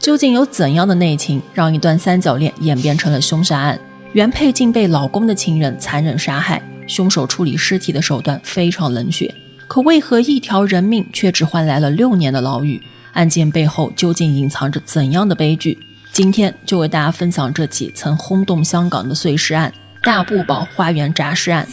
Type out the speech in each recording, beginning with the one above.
究竟有怎样的内情，让一段三角恋演变成了凶杀案？原配竟被老公的情人残忍杀害，凶手处理尸体的手段非常冷血，可为何一条人命却只换来了6年的牢狱？案件背后究竟隐藏着怎样的悲剧？今天就为大家分享这起曾轰动香港的碎尸案——大埔宝花园诈尸案。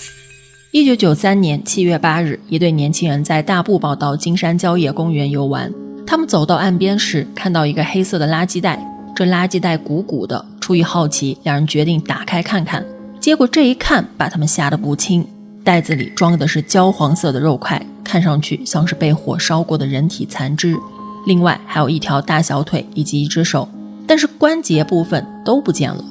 1993年7月8日，一对年轻人在大埔宝到金山郊野公园游玩。他们走到岸边时，看到一个黑色的垃圾袋，这垃圾袋鼓鼓的。出于好奇，两人决定打开看看。结果这一看，把他们吓得不轻。袋子里装的是焦黄色的肉块，看上去像是被火烧过的人体残肢。另外还有一条大小腿以及一只手，但是关节部分都不见了。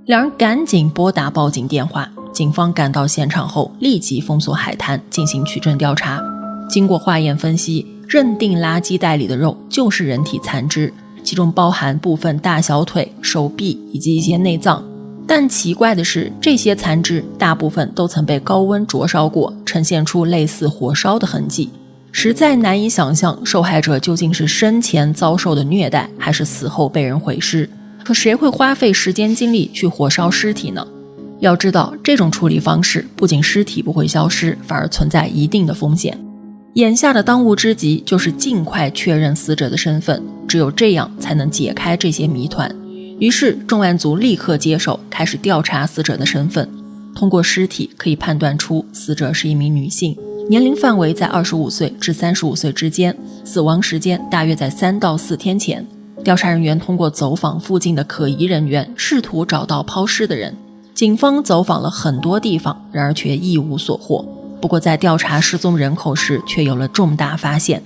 两人赶紧拨打报警电话。警方赶到现场后，立即封锁海滩进行取证调查。经过化验分析，认定垃圾袋里的肉就是人体残肢，其中包含部分大小腿、手臂以及一些内脏。但奇怪的是，这些残肢大部分都曾被高温灼烧过，呈现出类似火烧的痕迹，实在难以想象受害者究竟是生前遭受的虐待，还是死后被人毁尸。可谁会花费时间精力去火烧尸体呢？要知道，这种处理方式不仅尸体不会消失，反而存在一定的风险。眼下的当务之急就是尽快确认死者的身份，只有这样才能解开这些谜团。于是重案组立刻接手，开始调查死者的身份。通过尸体可以判断出死者是一名女性，年龄范围在25岁至35岁之间，死亡时间大约在3到4天前。调查人员通过走访附近的可疑人员，试图找到抛尸的人。警方走访了很多地方，然而却一无所获。不过在调查失踪人口时，却有了重大发现。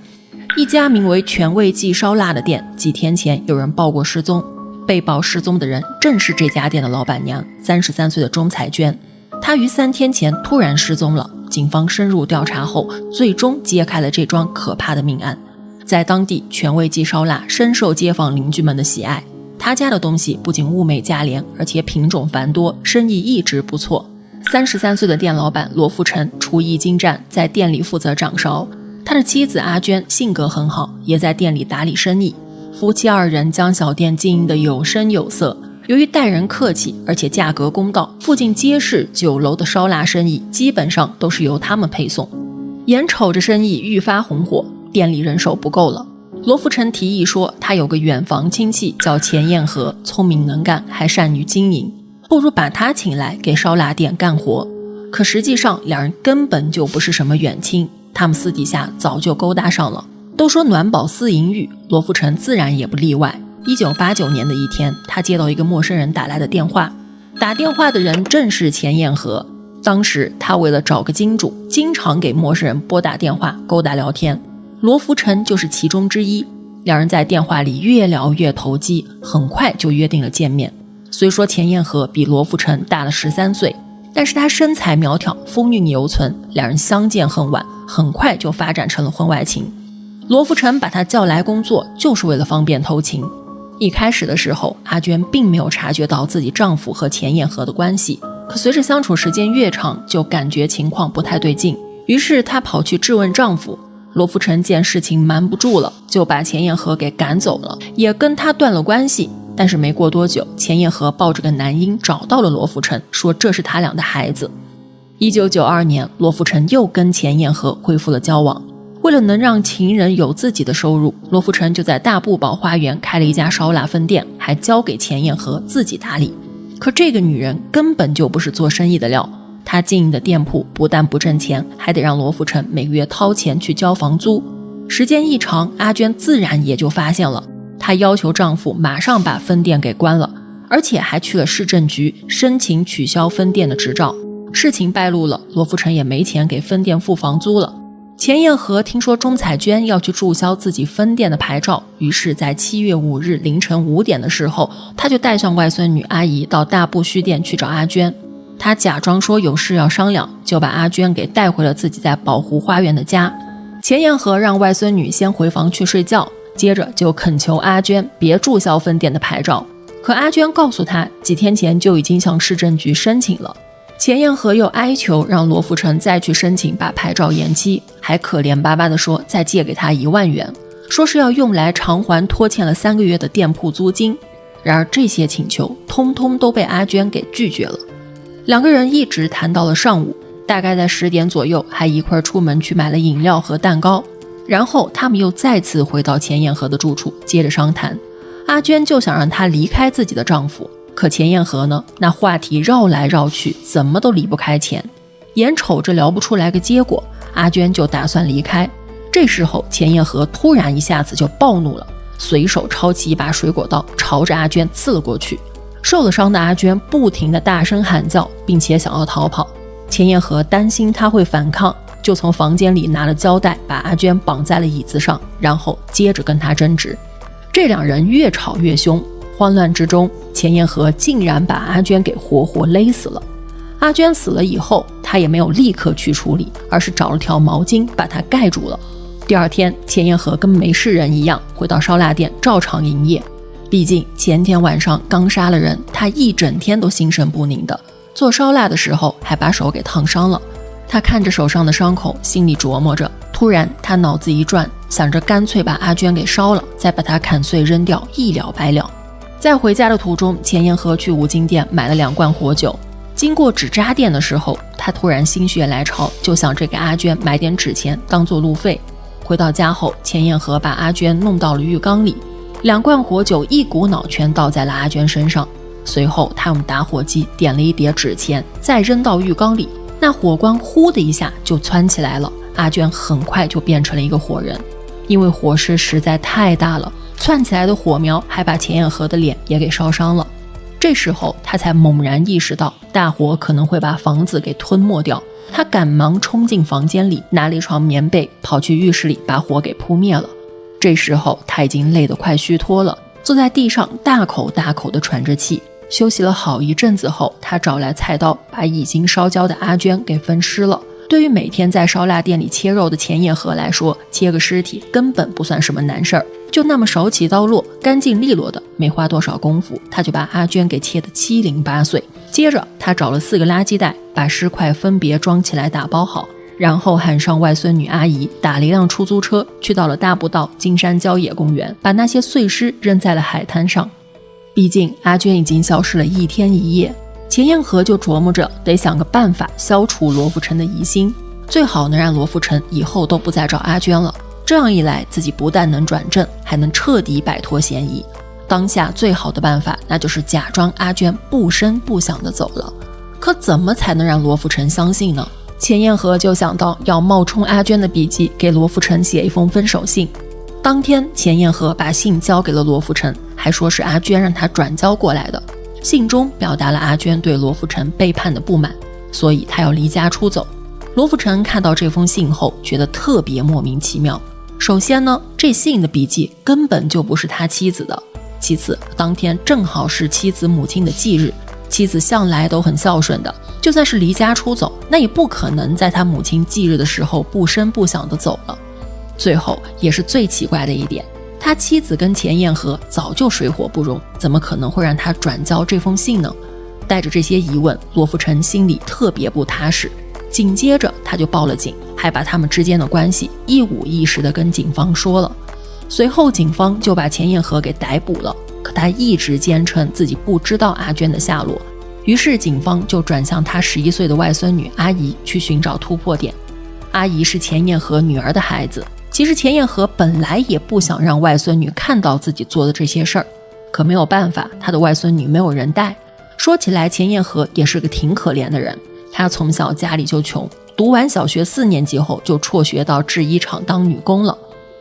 一家名为全味记烧腊的店，几天前有人报过失踪，被曝失踪的人正是这家店的老板娘，33岁的钟彩娟。她于3天前突然失踪了。警方深入调查后，最终揭开了这桩可怕的命案。在当地，全味记烧腊深受街坊邻居们的喜爱。他家的东西不仅物美价廉，而且品种繁多，生意一直不错。33岁的店老板罗富成厨艺精湛，在店里负责掌勺。他的妻子阿娟性格很好，也在店里打理生意。夫妻2人将小店经营得有声有色。由于待人客气，而且价格公道，附近街市酒楼的烧腊生意基本上都是由他们配送。眼瞅着生意愈发红火，店里人手不够了。罗富成提议说，他有个远房亲戚叫钱彦和，聪明能干，还善于经营，不如把他请来给烧腊店干活。可实际上两人根本就不是什么远亲，他们私底下早就勾搭上了。都说暖宝思淫欲，罗富成自然也不例外。1989年的一天，他接到一个陌生人打来的电话，打电话的人正是钱彦和。当时他为了找个金主，经常给陌生人拨打电话勾搭聊天，罗福成就是其中之一。两人在电话里越聊越投机，很快就约定了见面。虽说钱彦和比罗福成大了13岁，但是他身材苗条，风韵犹存，两人相见恨晚，很快就发展成了婚外情。罗福成把他叫来工作，就是为了方便偷情。一开始的时候，阿娟并没有察觉到自己丈夫和钱彦和的关系，可随着相处时间越长，就感觉情况不太对劲，于是她跑去质问丈夫。罗福成见事情瞒不住了，就把钱彦和给赶走了，也跟他断了关系。但是没过多久，钱彦和抱着个男婴找到了罗福成，说这是他俩的孩子。1992年，罗福成又跟钱彦和恢复了交往。为了能让情人有自己的收入，罗福成就在大埔宝花园开了一家烧腊分店，还交给钱彦和自己打理。可这个女人根本就不是做生意的料，她经营的店铺不但不挣钱，还得让罗福成每个月掏钱去交房租。时间一长，阿娟自然也就发现了，她要求丈夫马上把分店给关了，而且还去了市政局申请取消分店的执照。事情败露了，罗福成也没钱给分店付房租了。钱彦和听说钟彩娟要去注销自己分店的牌照，于是在7月5日凌晨5点的时候，他就带上外孙女阿姨到大埔墟店去找阿娟。他假装说有事要商量，就把阿娟给带回了自己在宝湖花园的家。钱彦和让外孙女先回房去睡觉，接着就恳求阿娟别注销分店的牌照。可阿娟告诉他，几天前就已经向市政局申请了。钱彦和又哀求让罗福成再去申请把牌照延期，还可怜巴巴地说再借给他1万元。说是要用来偿还拖欠了3个月的店铺租金。然而这些请求通通都被阿娟给拒绝了。2个人一直谈到了上午，大概在10点左右还一块出门去买了饮料和蛋糕。然后他们又再次回到钱彦和的住处，接着商谈。阿娟就想让他离开自己的丈夫，可钱彦和呢，那话题绕来绕去，怎么都离不开钱。眼瞅着聊不出来个结果，阿娟就打算离开。这时候钱彦和突然一下子就暴怒了，随手抄起一把水果刀，朝着阿娟刺了过去。受了伤的阿娟不停地大声喊叫，并且想要逃跑。钱彦和担心她会反抗，就从房间里拿了胶带把阿娟绑在了椅子上，然后接着跟她争执。这2人越吵越凶，慌乱之中，钱彦和竟然把阿娟给活活勒死了。阿娟死了以后，他也没有立刻去处理，而是找了条毛巾把她盖住了。第2天，钱彦和跟没事人一样回到烧腊店照常营业。毕竟前天晚上刚杀了人，他一整天都心神不宁的，做烧腊的时候还把手给烫伤了。他看着手上的伤口，心里琢磨着，突然他脑子一转，想着干脆把阿娟给烧了，再把她砍碎扔掉，一了百了。在回家的途中，钱彦和去五金店买了2罐火酒。经过纸扎店的时候，他突然心血来潮，就想着给阿娟买点纸钱当做路费。回到家后，钱彦和把阿娟弄到了浴缸里，2罐火酒一股脑全倒在了阿娟身上。随后他用打火机点了一叠纸钱，再扔到浴缸里，那火光呼的一下就蹿起来了，阿娟很快就变成了一个火人。因为火势实在太大了，窜起来的火苗还把钱彦和的脸也给烧伤了。这时候他才猛然意识到大火可能会把房子给吞没掉，他赶忙冲进房间里，拿了一床棉被，跑去浴室里把火给扑灭了。这时候他已经累得快虚脱了，坐在地上大口大口地喘着气。休息了好一阵子后，他找来菜刀，把已经烧焦的阿娟给分尸了。对于每天在烧腊店里切肉的钱彦和来说，切个尸体根本不算什么难事儿，就那么手起刀落，干净利落的，没花多少功夫，他就把阿娟给切得七零八碎。接着他找了4个垃圾袋，把尸块分别装起来打包好，然后喊上外孙女阿姨，打了一辆出租车，去到了大步道金山郊野公园，把那些碎尸扔在了海滩上。毕竟阿娟已经消失了1天1夜，钱彦和就琢磨着得想个办法消除罗富成的疑心，最好能让罗富成以后都不再找阿娟了。这样一来，自己不但能转正，还能彻底摆脱嫌疑。当下最好的办法，那就是假装阿娟不声不响地走了。可怎么才能让罗富成相信呢？钱彦和就想到要冒充阿娟的笔记，给罗富成写一封分手信。当天，钱彦和把信交给了罗富成，还说是阿娟让他转交过来的。信中表达了阿娟对罗富成背叛的不满，所以他要离家出走。罗富成看到这封信后，觉得特别莫名其妙。首先呢，这信的笔记根本就不是他妻子的。其次，当天正好是妻子母亲的忌日，妻子向来都很孝顺的，就算是离家出走，那也不可能在他母亲忌日的时候不声不响地走了。最后也是最奇怪的一点，他妻子跟钱彦和早就水火不容，怎么可能会让他转交这封信呢？带着这些疑问，罗富成心里特别不踏实。紧接着他就报了警，还把他们之间的关系一五一十地跟警方说了。随后警方就把钱彦和给逮捕了，可他一直坚称自己不知道阿娟的下落。于是警方就转向他11岁的外孙女阿姨去寻找突破点。阿姨是钱彦和女儿的孩子，其实钱彦和本来也不想让外孙女看到自己做的这些事儿，可没有办法，他的外孙女没有人带。说起来，钱彦和也是个挺可怜的人，他从小家里就穷，读完小学4年级后就辍学到制衣厂当女工了。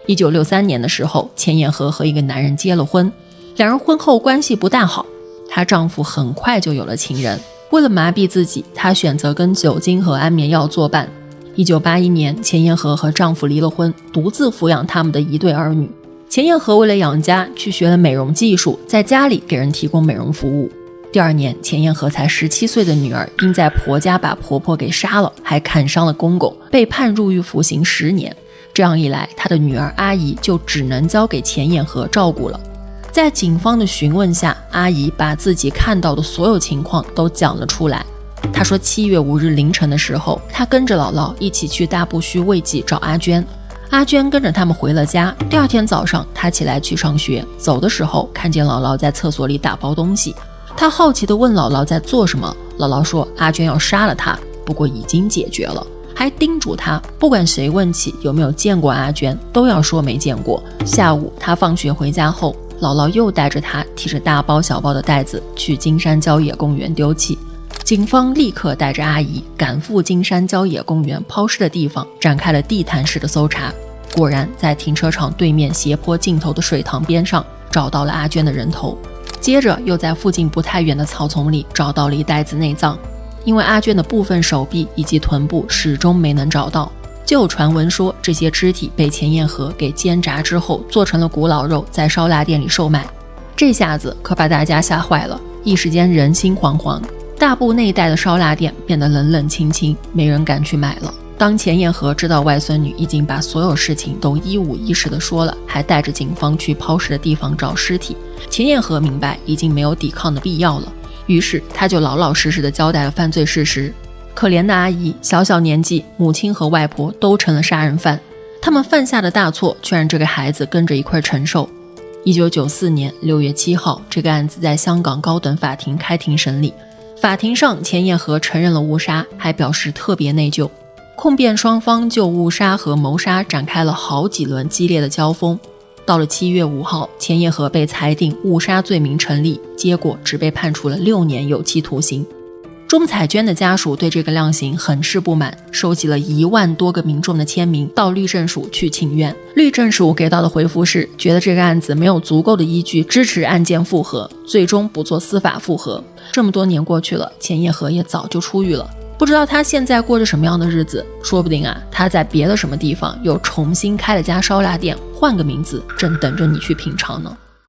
1963年的时候，钱彦和和一个男人结了婚，两人婚后关系不大好，她丈夫很快就有了情人。为了麻痹自己，她选择跟酒精和安眠药作伴。1981年，钱彦和和丈夫离了婚，独自抚养他们的1对儿女。钱彦和为了养家，去学了美容技术，在家里给人提供美容服务。第2年，钱彦和才17岁的女儿因在婆家把婆婆给杀了，还砍伤了公公，被判入狱服刑10年。这样一来，她的女儿阿姨就只能交给钱彦和照顾了。在警方的询问下，阿姨把自己看到的所有情况都讲了出来。她说7月5日凌晨的时候，她跟着姥姥一起去大步墟慰藉找阿娟。阿娟跟着他们回了家。第二天早上，她起来去上学，走的时候看见姥姥在厕所里打包东西。她好奇地问姥姥在做什么，姥姥说阿娟要杀了她，不过已经解决了，还叮嘱她不管谁问起有没有见过阿娟，都要说没见过。下午她放学回家后，姥姥又带着她提着大包小包的袋子去金山郊野公园丢弃。警方立刻带着阿姨赶赴金山郊野公园抛尸的地方，展开了地毯式的搜查。果然在停车场对面斜坡尽头的水塘边上找到了阿娟的人头，接着又在附近不太远的草丛里找到了一袋子内脏。因为阿娟的部分手臂以及臀部始终没能找到，就有传闻说这些肢体被钱彦和给煎炸之后做成了古老肉，在烧腊店里售卖。这下子可把大家吓坏了，一时间人心惶惶，大部那一带的烧腊店变得冷冷清清，没人敢去买了。当钱彦和知道外孙女已经把所有事情都一五一十地说了，还带着警方去抛尸的地方找尸体，钱彦和明白已经没有抵抗的必要了，于是他就老老实实地交代了犯罪事实。可怜的阿姨小小年纪，母亲和外婆都成了杀人犯，他们犯下的大错却让这个孩子跟着一块承受。1994年6月7号，这个案子在香港高等法庭开庭审理。法庭上，钱彦和承认了误杀，还表示特别内疚。控辩双方就误杀和谋杀展开了好几轮激烈的交锋。到了7月5号，钱彦和被裁定误杀罪名成立，结果只被判处了6年有期徒刑。钟彩娟的家属对这个量刑很是不满，收集了1万多个民众的签名到律政署去请愿。律政署给到的回复是，觉得这个案子没有足够的依据支持案件复核，最终不做司法复核。这么多年过去了，钱彦和也早就出狱了，不知道他现在过着什么样的日子，说不定他在别的什么地方又重新开了家烧腊店，换个名字正等着你去品尝呢。